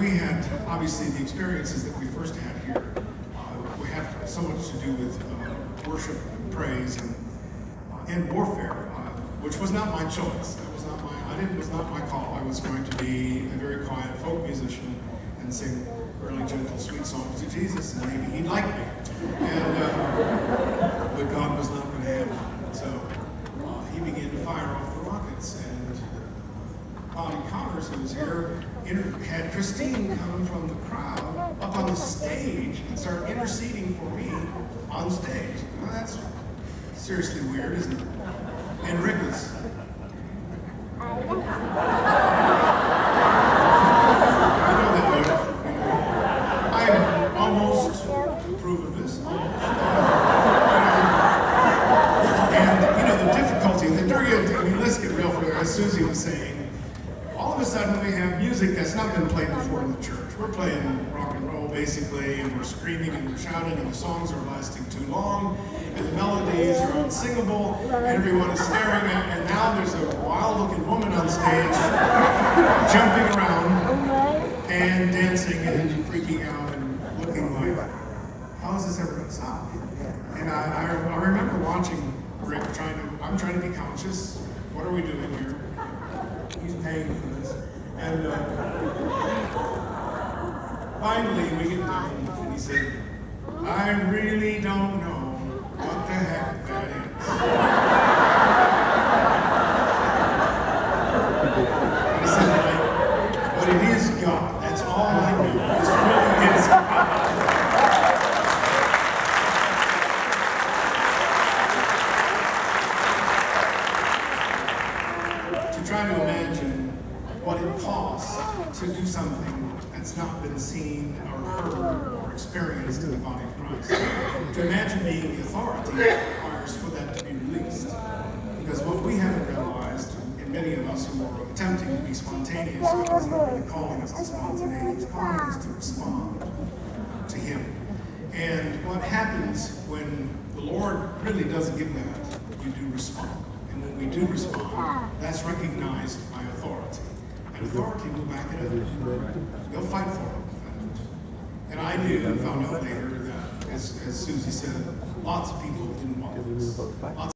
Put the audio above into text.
we had, obviously, the experiences that we first had here, we have so much to do with worship and praise and warfare, which was not my choice. That was not was not my call. I was going to be a very quiet folk musician and sing really gentle, sweet songs to Jesus, and maybe he'd like me. And but God was not going to have it. So he began to fire off the rockets, and Bobby Connors, who was here, had Christine come from the crowd up on the stage and start interceding for me on stage. Well, that's seriously weird, isn't it? And Rick was... I know that look. I almost approve of this. And, the difficulty, let's get real for it, as Susie was saying, all of a sudden we have music that's not been played before in the church. We're playing rock and roll basically, and we're screaming and we're shouting, and the songs are lasting too long, and the melodies are unsingable, and everyone is staring at, and now there's a wild-looking woman on stage jumping around and dancing and freaking out and looking like, how is this ever going to stop? And I remember watching Rick I'm trying to be conscious. What are we doing here? He's paying for this. And finally we get done, and he said, I really don't know what the heck that is. I said, but it is God. That's all I know. This really is God. Try to imagine what it costs to do something that's not been seen or heard or experienced in the body of Christ. To imagine being the authority requires for that to be released. Because what we haven't realized, and many of us who are attempting to be spontaneous, God is not really calling us to spontaneity, He's calling us to respond to Him. And what happens when the Lord really does give that, you do respond. And when we do respond, that's recognized by authority. And authority will back it up. They'll fight for it. And I found out later that, as Susie said, lots of people didn't want this. Lots